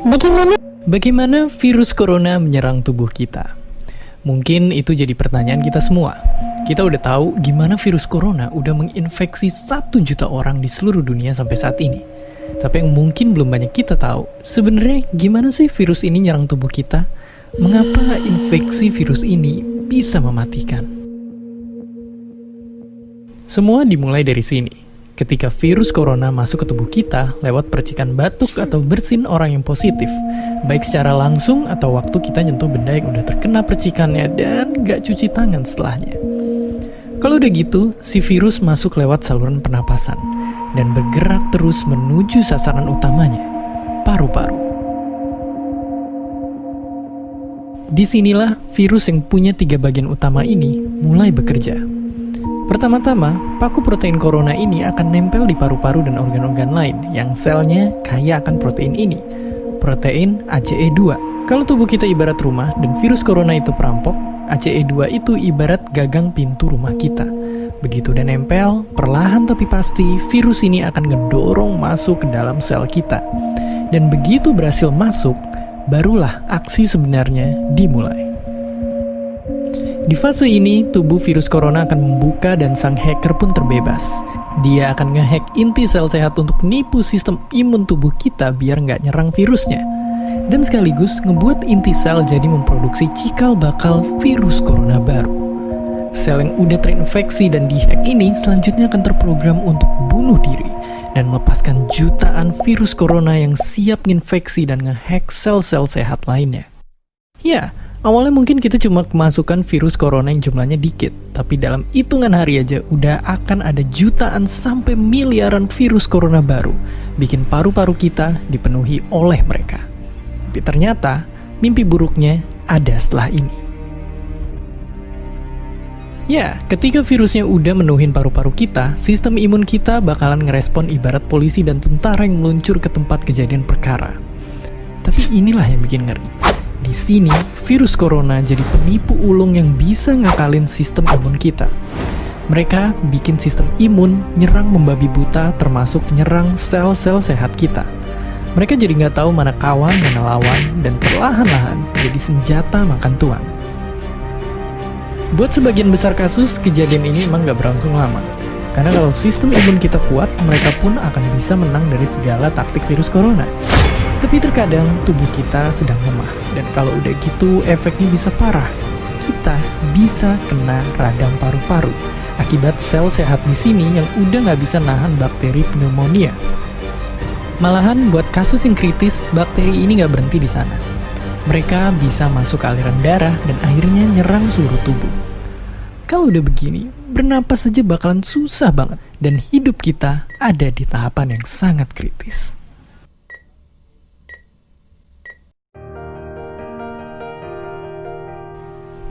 Bagaimana virus corona menyerang tubuh kita? Mungkin itu jadi pertanyaan kita semua. Kita udah tahu gimana virus corona udah menginfeksi 1 juta orang di seluruh dunia sampai saat ini. Tapi yang mungkin belum banyak kita tahu, sebenarnya gimana sih virus ini nyerang tubuh kita? Mengapa infeksi virus ini bisa mematikan? Semua dimulai dari sini. Ketika virus corona masuk ke tubuh kita lewat percikan batuk atau bersin orang yang positif, baik secara langsung atau waktu kita nyentuh benda yang udah terkena percikannya dan gak cuci tangan setelahnya. Kalau udah gitu, si virus masuk lewat saluran pernapasan dan bergerak terus menuju sasaran utamanya, paru-paru. Disinilah virus yang punya 3 bagian utama ini mulai bekerja. Pertama-tama, paku protein corona ini akan nempel di paru-paru dan organ-organ lain yang selnya kaya akan protein ini, protein ACE2. Kalau tubuh kita ibarat rumah dan virus corona itu perampok, ACE2 itu ibarat gagang pintu rumah kita. Begitu udah nempel, perlahan tapi pasti virus ini akan ngedorong masuk ke dalam sel kita. Dan begitu berhasil masuk, barulah aksi sebenarnya dimulai. Di fase ini, tubuh virus corona akan membuka dan sang hacker pun terbebas. Dia akan ngehack inti sel sehat untuk nipu sistem imun tubuh kita biar nggak nyerang virusnya. Dan sekaligus ngebuat inti sel jadi memproduksi cikal bakal virus corona baru. Sel yang udah terinfeksi dan dihack ini selanjutnya akan terprogram untuk bunuh diri dan melepaskan jutaan virus corona yang siap nginfeksi dan ngehack sel-sel sehat lainnya. Ya, awalnya mungkin kita cuma kemasukan virus corona yang jumlahnya dikit, tapi dalam hitungan hari aja udah akan ada jutaan sampai miliaran virus corona baru, bikin paru-paru kita dipenuhi oleh mereka. Tapi ternyata, mimpi buruknya ada setelah ini. Ya, ketika virusnya udah menuhin paru-paru kita, sistem imun kita bakalan ngerespon ibarat polisi dan tentara yang meluncur ke tempat kejadian perkara. Tapi inilah yang bikin ngeri. Di sini, virus corona jadi penipu ulung yang bisa ngakalin sistem imun kita. Mereka bikin sistem imun nyerang membabi buta termasuk nyerang sel-sel sehat kita. Mereka jadi nggak tahu mana kawan, mana lawan, dan perlahan-lahan jadi senjata makan tuan. Buat sebagian besar kasus, kejadian ini emang nggak berlangsung lama. Karena kalau sistem imun kita kuat, mereka pun akan bisa menang dari segala taktik virus corona. Tapi terkadang tubuh kita sedang lemah, dan kalau udah gitu efeknya bisa parah. Kita bisa kena radang paru-paru akibat sel sehat di sini yang udah nggak bisa nahan bakteri pneumonia. Malahan buat kasus yang kritis, bakteri ini nggak berhenti di sana. Mereka bisa masuk ke aliran darah dan akhirnya nyerang seluruh tubuh. Kalau udah begini, bernapas saja bakalan susah banget, dan hidup kita ada di tahapan yang sangat kritis.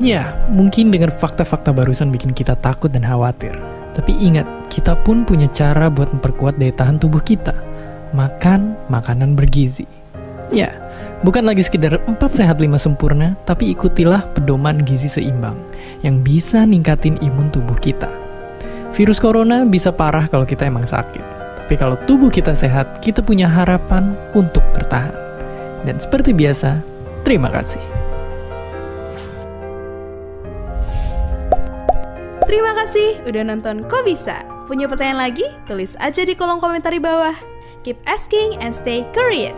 Ya, mungkin dengan fakta-fakta barusan bikin kita takut dan khawatir. Tapi ingat, kita pun punya cara buat memperkuat daya tahan tubuh kita. Makan makanan bergizi. Ya, bukan lagi sekedar 4 sehat 5 sempurna, tapi ikutilah pedoman gizi seimbang yang bisa ningkatin imun tubuh kita. Virus corona bisa parah kalau kita emang sakit. Tapi kalau tubuh kita sehat, kita punya harapan untuk bertahan. Dan seperti biasa, terima kasih. Terima kasih udah nonton Kok Bisa. Punya pertanyaan lagi? Tulis aja di kolom komentar di bawah. Keep asking and stay curious.